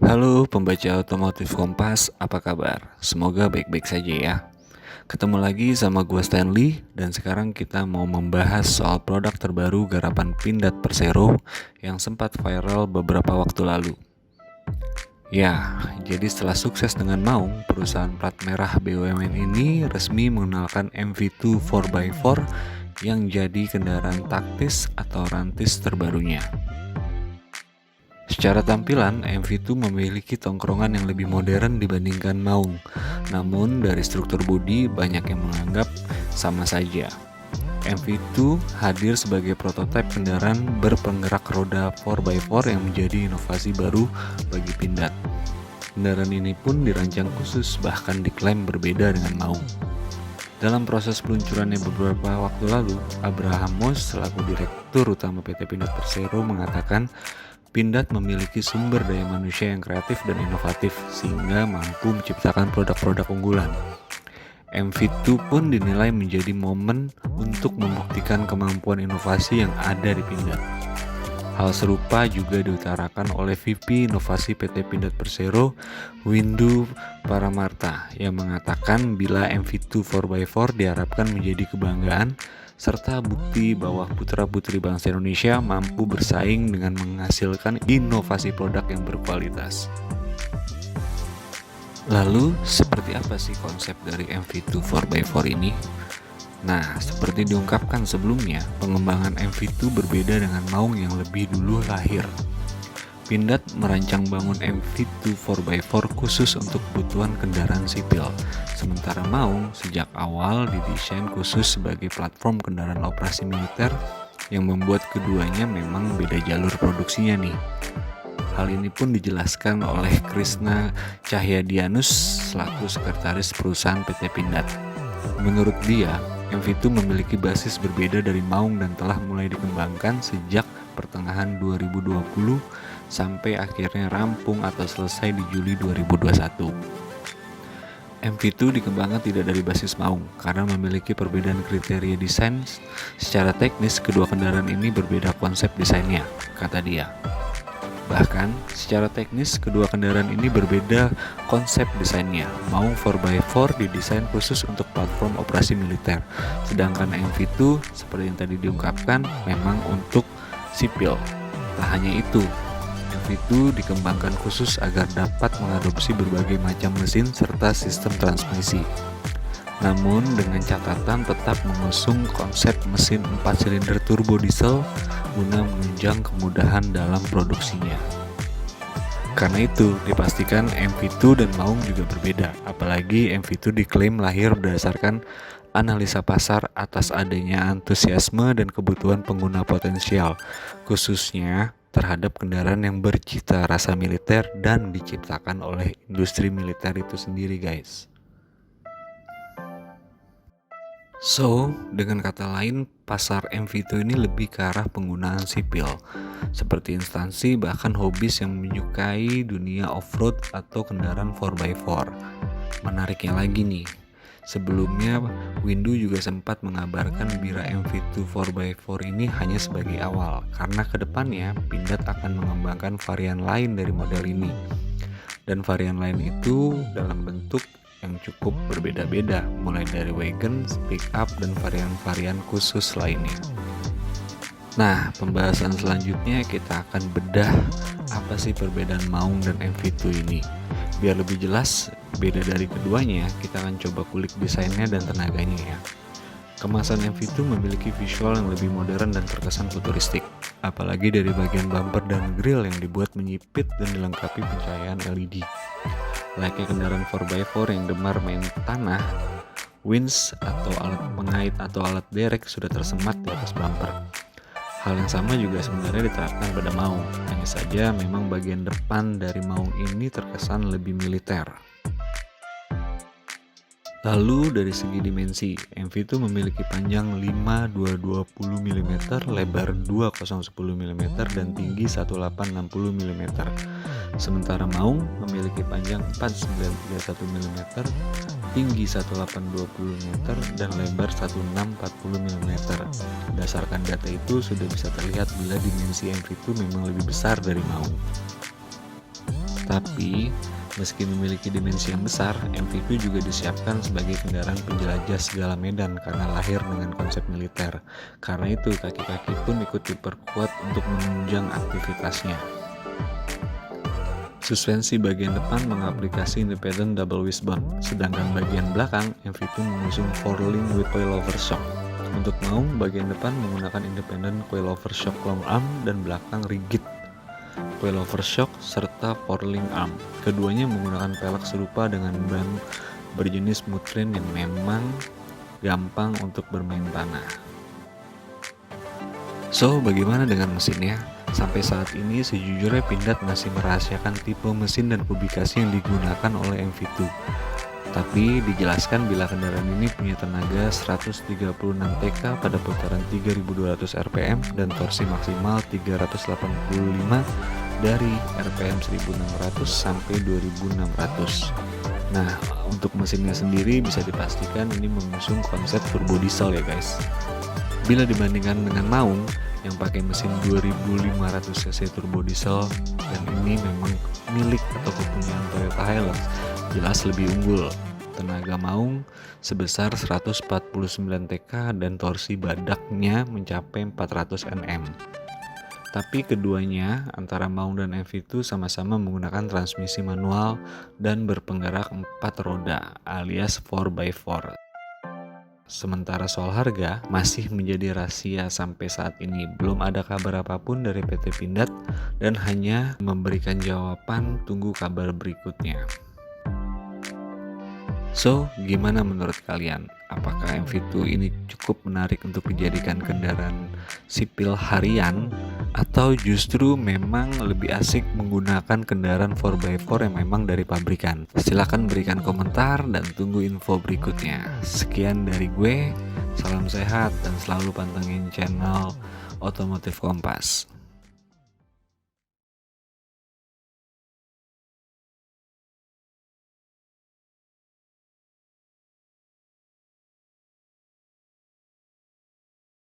Halo pembaca otomotif Kompas, apa kabar? Semoga baik-baik saja ya. Ketemu lagi sama gua Stanley dan sekarang kita mau membahas soal produk terbaru garapan Pindad Persero yang sempat viral beberapa waktu lalu. Ya, jadi setelah sukses dengan Maung, perusahaan plat merah BUMN ini resmi mengenalkan MV2 4x4 yang jadi kendaraan taktis atau rantis terbarunya. Secara tampilan, MV2 memiliki tongkrongan yang lebih modern dibandingkan Maung. Namun dari struktur bodi banyak yang menganggap sama saja. MV2 hadir sebagai prototipe kendaraan berpenggerak roda 4x4 yang menjadi inovasi baru bagi Pindad. Kendaraan ini pun dirancang khusus, bahkan diklaim berbeda dengan Maung. Dalam proses peluncurannya beberapa waktu lalu, Abraham Moss selaku Direktur Utama PT Pindad Persero mengatakan Pindad memiliki sumber daya manusia yang kreatif dan inovatif sehingga mampu menciptakan produk-produk unggulan. MV2 pun dinilai menjadi momen untuk membuktikan kemampuan inovasi yang ada di Pindad. Hal serupa juga diutarakan oleh VP Inovasi PT Pindad Persero, Windu Paramarta, yang mengatakan bila MV2 4x4 diharapkan menjadi kebanggaan serta bukti bahwa putra-putri bangsa Indonesia mampu bersaing dengan menghasilkan inovasi produk yang berkualitas. Lalu, seperti apa sih konsep dari MV2 4x4 ini? Nah, seperti diungkapkan sebelumnya, pengembangan MV2 berbeda dengan Maung yang lebih dulu lahir. Pindad merancang bangun MV2 4x4 khusus untuk kebutuhan kendaraan sipil, sementara Maung sejak awal didesain khusus sebagai platform kendaraan operasi militer yang membuat keduanya memang beda jalur produksinya nih. Hal ini pun dijelaskan oleh Krisna Cahyadianus selaku sekretaris perusahaan PT Pindad. Menurut dia, MV2 memiliki basis berbeda dari Maung dan telah mulai dikembangkan sejak pertengahan 2020 sampai akhirnya rampung atau selesai di Juli 2021. MV2 dikembangkan tidak dari basis Maung karena memiliki perbedaan kriteria desain. Secara teknis, kedua kendaraan ini berbeda konsep desainnya, kata dia. Bahkan, secara teknis, kedua kendaraan ini berbeda konsep desainnya. Maung 4x4 didesain khusus untuk platform operasi militer, sedangkan MV2, seperti yang tadi diungkapkan, memang untuk sipil. Tak hanya itu, MV2 dikembangkan khusus agar dapat mengadopsi berbagai macam mesin serta sistem transmisi. Namun dengan catatan tetap mengusung konsep mesin 4 silinder turbo diesel guna menunjang kemudahan dalam produksinya. Karena itu, dipastikan MV2 dan Maung juga berbeda, apalagi MV2 diklaim lahir berdasarkan analisa pasar atas adanya antusiasme dan kebutuhan pengguna potensial, khususnya terhadap kendaraan yang bercita rasa militer dan diciptakan oleh industri militer itu sendiri, guys. So, dengan kata lain, pasar MV2 ini lebih ke arah penggunaan sipil, seperti instansi bahkan hobis yang menyukai dunia off-road atau kendaraan 4x4. Menariknya lagi nih, sebelumnya Windu juga sempat mengabarkan bila MV2 4x4 ini hanya sebagai awal, karena kedepannya Pindad akan mengembangkan varian lain dari model ini. Dan varian lain itu dalam bentuk yang cukup berbeda-beda, mulai dari wagon, pick up, dan varian-varian khusus lainnya. Nah, pembahasan selanjutnya kita akan bedah apa sih perbedaan Maung dan MV2 ini. Biar lebih jelas beda dari keduanya, kita akan coba kulik desainnya dan tenaganya ya. Kemasan MV2 memiliki visual yang lebih modern dan terkesan futuristik, apalagi dari bagian bumper dan grill yang dibuat menyipit dan dilengkapi pencahayaan LED. Layaknya kendaraan 4x4 yang gemar main tanah, winch atau alat pengait atau alat derek sudah tersemat di atas bumper. Hal yang sama juga sebenarnya diterapkan pada Maung, hanya saja memang bagian depan dari Maung ini terkesan lebih militer. Lalu dari segi dimensi, MV2 memiliki panjang 5220 mm, lebar 2010 mm, dan tinggi 1860 mm. Sementara Maung memiliki panjang 4931 mm, tinggi 1820 mm, dan lebar 1640 mm. Berdasarkan data itu sudah bisa terlihat bila dimensi MV2 memang lebih besar dari Maung. Tapi, meski memiliki dimensi yang besar, MV2 juga disiapkan sebagai kendaraan penjelajah segala medan karena lahir dengan konsep militer. Karena itu, kaki-kaki pun ikut diperkuat untuk menunjang aktivitasnya. Suspensi bagian depan mengaplikasi independent double wishbone, sedangkan bagian belakang MV2 mengusung 4-link with coilover shock. Untuk maung, bagian depan menggunakan independent coilover shock long arm dan belakang rigid coilover shock serta 4-link arm. Keduanya menggunakan pelek serupa dengan ban berjenis Mutrin yang memang gampang untuk bermain tanah. So, bagaimana dengan mesinnya? Sampai saat ini sejujurnya Pindad masih merahasiakan tipe mesin dan publikasi yang digunakan oleh MV2. Tapi dijelaskan bila kendaraan ini punya tenaga 136 TK pada putaran 3200 rpm dan torsi maksimal 385 dari rpm 1600 sampai 2600. Nah, untuk mesinnya sendiri bisa dipastikan ini mengusung konsep turbo diesel ya guys. Bila dibandingkan dengan maung yang pakai mesin 2500 cc turbo diesel dan ini memang milik atau kepunyaan Toyota Hilux, jelas lebih unggul. Tenaga maung sebesar 149 TK dan torsi badaknya mencapai 400 Nm. Tapi keduanya antara maung dan MV2 sama-sama menggunakan transmisi manual dan berpenggerak 4 roda alias 4x4. Sementara soal harga masih menjadi rahasia sampai saat ini. Belum ada kabar apapun dari PT Pindad dan hanya memberikan jawaban tunggu kabar berikutnya. So, gimana menurut kalian? Apakah MV2 ini cukup menarik untuk dijadikan kendaraan sipil harian atau justru memang lebih asik menggunakan kendaraan 4x4 yang memang dari pabrikan? Silahkan berikan komentar dan tunggu info berikutnya. Sekian dari gue, salam sehat dan selalu pantengin channel Otomotif Kompas.